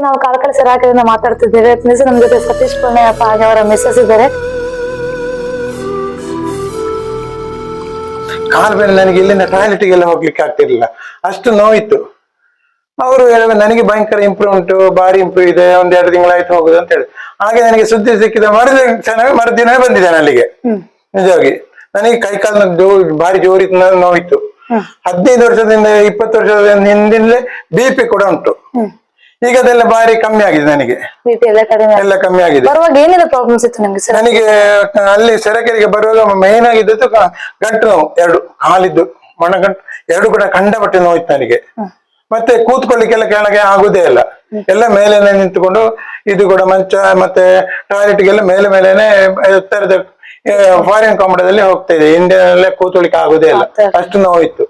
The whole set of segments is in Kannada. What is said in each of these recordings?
ನಾವು ಕಾರ್ಕಳ ಸರಾಕರಿಂದ ಮಾತಾಡ್ತಿದ್ದೇವೆ. ನಮ್ಮ ಜೊತೆ ಸತೀಶ್ ಪುಣ್ಯಪ್ಪ ಹಾಗೆ ಅವರ ಮಿಸ್ಸಸ್ ಇದ್ದಾರೆ. ಕಾಲು ಬೇರೆ ನನಗೆ ಇಲ್ಲಿಂದ ಟಾಯ್ಲೆಟ್ಗೆಲ್ಲ ಹೋಗ್ಲಿಕ್ಕೆ ಆಗ್ತಿರ್ಲಿಲ್ಲ, ಅಷ್ಟು ನೋವಿತ್ತು. ಅವರು ಹೇಳಿದ್ರು ನನಗೆ ಭಯಂಕರ ಇಂಪ್ರೂವ್ ಉಂಟು, ಭಾರಿ ಇಂಪ್ರೂವ್ ಇದೆ, ಒಂದ್ 2 ತಿಂಗಳಾಯ್ತು ಹೋಗುದು ಅಂತ ಹೇಳಿ. ಹಾಗೆ ನನಗೆ ಸುದ್ದಿ ಸಿಕ್ಕಿದ ಮರುದಿನ ಬಂದಿದ್ದೇನೆ ಅಲ್ಲಿಗೆ. ನಿಜವಾಗಿ ನನಗೆ ಕೈಕಾಲು ಭಾರಿ ಜೋರಿತ್ತು, ನೋವಿತ್ತು. 15 ವರ್ಷದಿಂದ 20 ವರ್ಷದ ಹಿಂದಿಂದಲೇ BP ಕೂಡ ಉಂಟು. ಈಗ ಅದೆಲ್ಲ ಭಾರಿ ಕಮ್ಮಿ ಆಗಿದೆ ನನಗೆ, ಎಲ್ಲ ಕಮ್ಮಿ ಆಗಿದೆ. ನನಗೆ ಅಲ್ಲಿ ಸೆರಕೆರೆಗೆ ಬರುವಾಗ ಮೇನ್ ಆಗಿದ್ದು ಗಂಟು ನೋವು, 2 ಕಾಲಿದ್ದು ಮೊಣಗಂಟು 2 ಕೂಡ ಕಂಡಪಟ್ಟೆ ನೋವಿತ್ತು ನನಗೆ. ಮತ್ತೆ ಕೂತ್ಕೊಳ್ಳಿಕ್ಕೆಲ್ಲ ಕೆಳಗೆ ಆಗುದೇ ಇಲ್ಲ, ಎಲ್ಲ ಮೇಲೇನೆ ನಿಂತುಕೊಂಡು ಇದು ಕೂಡ ಮಂಚ ಮತ್ತೆ ಟಾಯ್ಲೆಟ್ಗೆಲ್ಲ ಮೇಲೇನೆ ಎತ್ತರದ ಫಾರಿನ್ ಕಾಂಬಡದಲ್ಲಿ ಹೋಗ್ತಾ ಇದೆ. ಇಂಡಿಯಾದಲ್ಲೇ ಕೂತ್ಕೊಳ್ಳಿಕ್ಕೆ ಆಗುದೇ ಇಲ್ಲ, ಅಷ್ಟು ನೋವಿತ್ತು.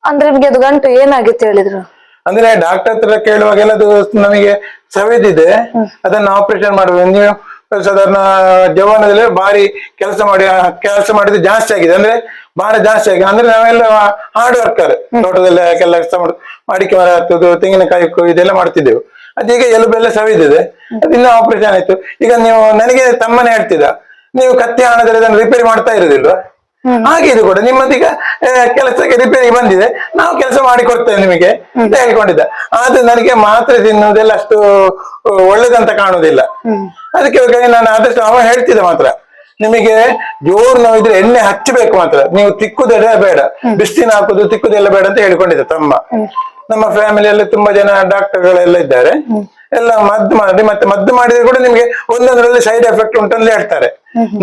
ಅಂದ್ರೆ ನಿಮ್ಗೆ ಅದು ಗಂಟು ಏನಾಗಿತ್ತು ಹೇಳಿದ್ರು? ಅಂದ್ರೆ ಡಾಕ್ಟರ್ ಹತ್ರ ಕೇಳುವಾಗೆಲ್ಲ ಅದು ನಮಗೆ ಸವೆದಿದೆ, ಅದನ್ನ ಆಪರೇಷನ್ ಮಾಡುವ. ನೀವು ಸಾಧಾರಣ ಜವಾನದಲ್ಲಿ ಭಾರಿ ಕೆಲಸ ಮಾಡಿದ್ರೆ ಜಾಸ್ತಿ ಆಗಿದೆ, ಅಂದ್ರೆ ಭಾರ ಜಾಸ್ತಿ ಆಗಿದೆ. ಅಂದ್ರೆ ನಾವೆಲ್ಲ ಹಾರ್ಡ್ ವರ್ಕರ್, ತೋಟದಲ್ಲಿ ಕೆಲಸ ಅಡಿಕೆ ಮರ ಹತ್ತುದು, ತೆಂಗಿನಕಾಯಿ ಇದೆಲ್ಲ ಮಾಡ್ತಿದ್ದೆವು. ಅದೀಗ ಎಲುಬೆಲ್ಲ ಸವಿದಿದೆ, ಅದಿನ್ನ ಆಪರೇಷನ್ ಆಯ್ತು. ಈಗ ನೀವು ನನಗೆ ತಮ್ಮನೇ ಹೇಳ್ತಿದ್ದ, ನೀವು ಕತ್ತಿ ಹಣದಲ್ಲಿ ಅದನ್ನು ರಿಪೇರಿ ಮಾಡ್ತಾ ಇರೋದಿಲ್ವಾ? ಹಾಗೆ ಇದು ಕೂಡ ನಿಮ್ಮದೀಗ ಕೆಲಸಕ್ಕೆ ರಿಪೇರಿ ಬಂದಿದೆ, ನಾವು ಕೆಲಸ ಮಾಡಿ ಕೊಡ್ತೇವೆ ನಿಮಗೆ ಅಂತ ಹೇಳ್ಕೊಂಡಿದ್ದ. ಆದ್ರೆ ನನಗೆ ಮಾತ್ರೆ ತಿನ್ನುವುದೆಲ್ಲ ಅಷ್ಟು ಒಳ್ಳೇದಂತ ಕಾಣುದಿಲ್ಲ. ಅದಕ್ಕೆ ನಾನು ಆದಷ್ಟು ಅವ ಹೇಳ್ತಿದ್ದ ಮಾತ್ರ, ನಿಮಗೆ ಜೋರು ನೋವಿದ್ರೆ ಎಣ್ಣೆ ಹಚ್ಚಬೇಕು ಮಾತ್ರ, ನೀವು ತಿಕ್ಕುದೆಲ್ಲ ಬೇಡ, ಬಿಸ್ತಿನ ಹಾಕುದು ತಿಕ್ಕುದೆಲ್ಲ ಬೇಡ ಅಂತ ಹೇಳ್ಕೊಂಡಿದ್ದ ತಮ್ಮ. ನಮ್ಮ ಫ್ಯಾಮಿಲಿಯಲ್ಲಿ ತುಂಬಾ ಜನ ಡಾಕ್ಟರ್ಗಳೆಲ್ಲ ಇದ್ದಾರೆ, ಎಲ್ಲ ಮದ್ದು ಮಾಡಿ ಮತ್ತೆ ಮದ್ದು ಮಾಡಿದ್ರೆ ಕೂಡ ನಿಮ್ಗೆ ಒಂದೊಂದರಲ್ಲಿ ಸೈಡ್ ಎಫೆಕ್ಟ್ ಉಂಟಂತ ಹೇಳ್ತಾರೆ.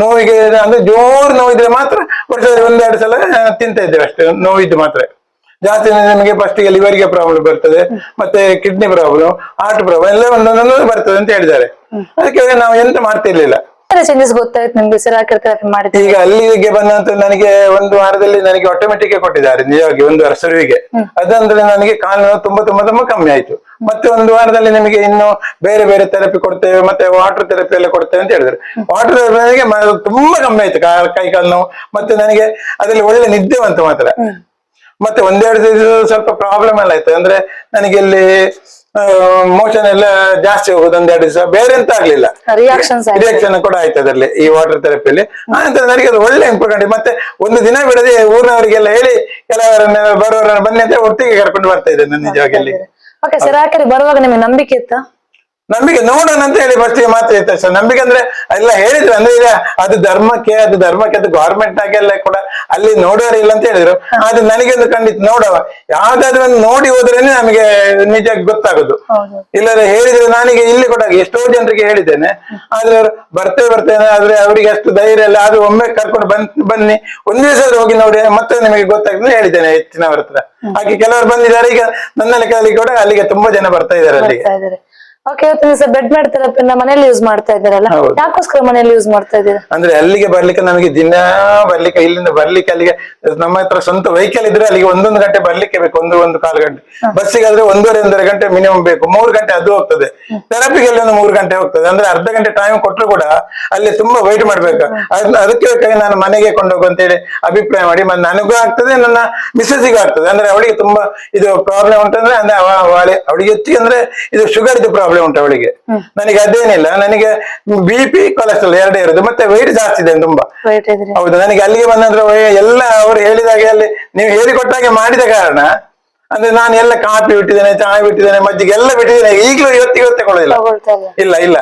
ನೋವಿಗೆ ಅಂದ್ರೆ ಜೋರು ನೋವಿದ್ರೆ ಮಾತ್ರ ವರ್ಷದಲ್ಲಿ 1-2 ಸಲ ತಿಂತ ಇದ್ದೇವೆ ಅಷ್ಟೇ, ನೋವಿದ್ದು ಮಾತ್ರ. ಜಾಸ್ತಿ ನಿಮಗೆ ಫಸ್ಟಿಗೆ ಲಿವರ್ಗೆ ಪ್ರಾಬ್ಲಮ್ ಬರ್ತದೆ, ಮತ್ತೆ ಕಿಡ್ನಿ ಪ್ರಾಬ್ಲಮ್, ಹಾರ್ಟ್ ಪ್ರಾಬ್ಲಮ್ ಎಲ್ಲ ಒಂದೊಂದೊಂದು ಬರ್ತದೆ ಅಂತ ಹೇಳಿದ್ದಾರೆ. ಅದಕ್ಕೆ ನಾವು ಎಂತ ಮಾಡ್ತಿರ್ಲಿಲ್ಲ. ಚೇಂಜಸ್ ಗೊತ್ತಾಯ್ತು ನಿಮ್ಗೆ ಮಾಡಿದ್ರೆ? ಈಗ ಅಲ್ಲಿಗೆ ಬಂದಂತ ನನಗೆ 1 ವಾರದಲ್ಲಿ ನನಗೆ ಆಟೋಮೆಟಿಕ್ ಕೊಟ್ಟಿದ್ದಾರೆ, ನಿಜವಾಗಿ 1 ವಾರ ಸರ್ವಿಗೆ. ಅದಂದ್ರೆ ನನಗೆ ಕಾಲು ನೋವು ತುಂಬಾ ಕಮ್ಮಿ ಆಯ್ತು. ಮತ್ತೆ 1 ವಾರದಲ್ಲಿ ನಿಮಗೆ ಇನ್ನು ಬೇರೆ ಬೇರೆ ಥೆರಪಿ ಕೊಡ್ತೇವೆ, ಮತ್ತೆ ವಾಟರ್ ಥೆರಪಿ ಎಲ್ಲ ಕೊಡ್ತೇವೆ ಅಂತ ಹೇಳಿದ್ರು. ವಾಟರ್ ಥೆರಪಿ ನನಗೆ ತುಂಬಾ ಕಮ್ಮಿ ಆಯ್ತು, ಕೈ ಕಾಲು ನೋವು. ಮತ್ತೆ ನನಗೆ ಅದರಲ್ಲಿ ಒಳ್ಳೆ ನಿದ್ದೆ ಬಂತು ಮಾತ್ರ. ಮತ್ತೆ 1-2 ದಿವಸ ಸ್ವಲ್ಪ ಪ್ರಾಬ್ಲಮ್ ಎಲ್ಲ ಆಯ್ತು, ಅಂದ್ರೆ ನನಗೆ ಇಲ್ಲಿ ಮೋಷನ್ ಎಲ್ಲ ಜಾಸ್ತಿ ಹೋಗುದು 1-2 ದಿವಸ, ಬೇರೆ ಎಂತ ಆಗ್ಲಿಲ್ಲ, ರಿಯಾಕ್ಷನ್ ಕೂಡ ಆಯ್ತು ಅದರಲ್ಲಿ ಈ ವಾಟರ್ ಥೆರಪಿಯಲ್ಲಿ. ಆನಂತರ ನನಗೆ ಅದು ಒಳ್ಳೆ ಇಂಪ್ರೂವ್ಮೆಂಟ್. ಮತ್ತೆ 1 ದಿನ ಬಿಡದೆ ಊರಿನವರಿಗೆಲ್ಲ ಹೇಳಿ ಕೆಲವರನ್ನ ಬರುವವರನ್ನ ಬನ್ನಿ ಅಂತ ಒಟ್ಟಿಗೆ ಕರ್ಕೊಂಡು ಬರ್ತಾ ಇದ್ದೇನೆ ನನ್ನ ನಿಜವಾಗಿ ಅಲ್ಲಿ. ಬರುವಾಗ ನಿಮಗೆ ನಂಬಿಕೆ ಇತ್ತಾ? ನಂಬಿಕೆ ನೋಡೋಣ ಅಂತ ಹೇಳಿ ಫಸ್ಟಿಗೆ ಮಾತ್ರ ಇತ್ತು ಸರ್. ನಂಬಿಕೆ ಅಂದ್ರೆ ಎಲ್ಲ ಹೇಳಿದ್ರು, ಅಂದ್ರೆ ಈಗ ಅದು ಧರ್ಮಕ್ಕೆ ಅದು ಗವರ್ಮೆಂಟ್ ಆಗೆಲ್ಲ ಕೂಡ ಅಲ್ಲಿ ನೋಡೋರಿಲ್ಲ ಅಂತ ಹೇಳಿದ್ರು. ಆದ್ರೆ ನನಗೆ ಒಂದು ಖಂಡಿತ ನೋಡುವ, ಯಾವ್ದಾದ್ರು ಒಂದು ನೋಡಿ ಹೋದ್ರೇನೆ ನಮಗೆ ನಿಜ ಗೊತ್ತಾಗುದು. ಇಲ್ಲದ್ರೆ ಹೇಳಿದ್ರೆ ನಾನೀಗ ಇಲ್ಲಿ ಕೂಡ ಎಷ್ಟೋ ಜನರಿಗೆ ಹೇಳಿದ್ದೇನೆ, ಆದ್ರೆ ಅವರು ಬರ್ತೇನೆ ಆದ್ರೆ ಅವರಿಗೆ ಅಷ್ಟು ಧೈರ್ಯ ಇಲ್ಲ. ಆದ್ರೂ ಒಮ್ಮೆ ಕರ್ಕೊಂಡು ಬನ್ನಿ 1 ದಿವಸ ಹೋಗಿ ನೋಡಿ ಮತ್ತೆ ನಿಮಗೆ ಗೊತ್ತಾಗ್ತದೆ ಹೇಳಿದ್ದೇನೆ ಹೆಚ್ಚಿನವರ ಹತ್ರ. ಹಾಗೆ ಕೆಲವರು ಬಂದಿದ್ದಾರೆ, ಈಗ ನನ್ನ ಲೆಕ್ಕದಲ್ಲಿ ಕೂಡ ಅಲ್ಲಿಗೆ ತುಂಬಾ ಜನ ಬರ್ತಾ ಇದ್ದಾರೆ ಅಲ್ಲಿಗೆ. ಬೆಡ್ ಮ್ಯಾಟ್ ಥೆರಪಿನ ಮನೆಯಲ್ಲಿ ಯೂಸ್ ಮಾಡ್ತಾ ಇದ್ದಾರಲ್ಲ, ಯಾಕೋಸ್ಕರ ಮನೆಯಲ್ಲಿ ಯೂಸ್ ಮಾಡ್ತಾ ಇದ್ದೀರಾ? ಅಂದ್ರೆ ಅಲ್ಲಿಗೆ ಬರ್ಲಿಕ್ಕೆ ನಮಗೆ ದಿನ ಬರ್ಲಿಕ್ಕೆ, ಇಲ್ಲಿಂದ ಬರ್ಲಿಕ್ಕೆ ಅಲ್ಲಿಗೆ ನಮ್ಮ ಹತ್ರ ಸ್ವಂತ ವೆಹಿಕಲ್ ಇದ್ರೆ ಅಲ್ಲಿಗೆ 1 ಗಂಟೆ ಬರ್ಲಿಕ್ಕೆ ಬೇಕು, 1.25 ಗಂಟೆ. ಬಸ್ಸಿಗೆ ಆದ್ರೆ 1.5 ಗಂಟೆ ಮಿನಿಮಮ್ ಬೇಕು, 3 ಗಂಟೆ ಅದು ಹೋಗ್ತದೆ. ಥೆರಪಿಗೆಲ್ಲ 3 ಗಂಟೆ ಹೋಗ್ತದೆ. ಅಂದ್ರೆ ಅರ್ಧ ಗಂಟೆ ಟೈಮ್ ಕೊಟ್ಟರು ಕೂಡ ಅಲ್ಲಿ ತುಂಬಾ ವೆಯ್ಟ್ ಮಾಡ್ಬೇಕು. ಅದಕ್ಕೆ ನಾನು ಮನೆಗೆ ಕೊಂಡೋಗು ಅಂತ ಹೇಳಿ ಅಭಿಪ್ರಾಯ ಮಾಡಿ, ನನಗೂ ಆಗ್ತದೆ, ನನ್ನ ಮಿಸ್ಸಸ್ಸಿಗೂ ಆಗ್ತದೆ. ಅಂದ್ರೆ ಅವಳಿಗೆ ತುಂಬಾ ಇದು ಪ್ರಾಬ್ಲಮ್ ಉಂಟಂದ್ರೆ, ಅಂದ್ರೆ ಅವಳಿಗೆ ಹೆಚ್ಚಿಗೆ ಅಂದ್ರೆ ಇದು ಶುಗರ್ ಇದು ಪ್ರಾಬ್ಲಮ್ ಉಂಟು ಅವಳಿಗೆ. ನನಗೆ ಅದೇನಿಲ್ಲ, ನನಗೆ BP ಕೊಲೆಸ್ಟ್ರಾಲ್ 2 ಇರೋದು, ಮತ್ತೆ ವೆಯ್ಟ್ ಜಾಸ್ತಿ ಇದೆ ತುಂಬಾ. ಹೌದು, ನನಗೆ ಅಲ್ಲಿಗೆ ಬಂದಂದ್ರೆ ಎಲ್ಲ ಅವರು ಹೇಳಿದಾಗೆ ಅಲ್ಲಿ ನೀವು ಹೇಳಿಕೊಟ್ಟಾಗೆ ಮಾಡಿದ ಕಾರಣ, ಅಂದ್ರೆ ನಾನು ಎಲ್ಲ ಕಾಫಿ ಬಿಟ್ಟಿದ್ದೇನೆ, ಚಹಾ ಬಿಟ್ಟಿದ್ದೇನೆ, ಮಜ್ಜಿಗೆ ಎಲ್ಲ ಬಿಟ್ಟಿದ್ದೇನೆ. ಈಗಲೂ ಇವತ್ತಿಗೆ ತಗೊಳ್ಳಿಲ್ಲ ಇಲ್ಲ.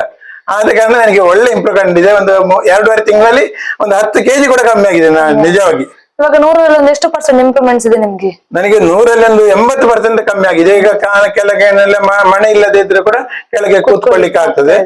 ಆದ ಕಾರಣ ನನಗೆ ಒಳ್ಳೆ ಇಂಪ್ರೂವ್ಮೆಂಟ್ ಇದೆ. ಒಂದು 2.5 ತಿಂಗಳಲ್ಲಿ ಒಂದು 10 kg ಕೂಡ ಕಮ್ಮಿ ಆಗಿದೆ ನಿಜವಾಗಿ. ಇವಾಗ 100ರಲ್ಲಿ ಎಷ್ಟು % ಇಂಪ್ರೂವ್ಮೆಂಟ್ಸ್ ಇದೆ ನಿಮ್ಗೆ? ನನಗೆ 100ರಲ್ಲಿ ಒಂದು 80% ಕಮ್ಮಿ ಆಗಿದೆ. ಈಗ ಕೆಳಗೆ ಮನೆ ಇಲ್ಲದೆ ಇದ್ರೆ ಕೂಡ ಕೆಳಗೆ ಕೂತ್ಕೊಳ್ಳಿಕ್ಕೆ ಆಗ್ತದೆ.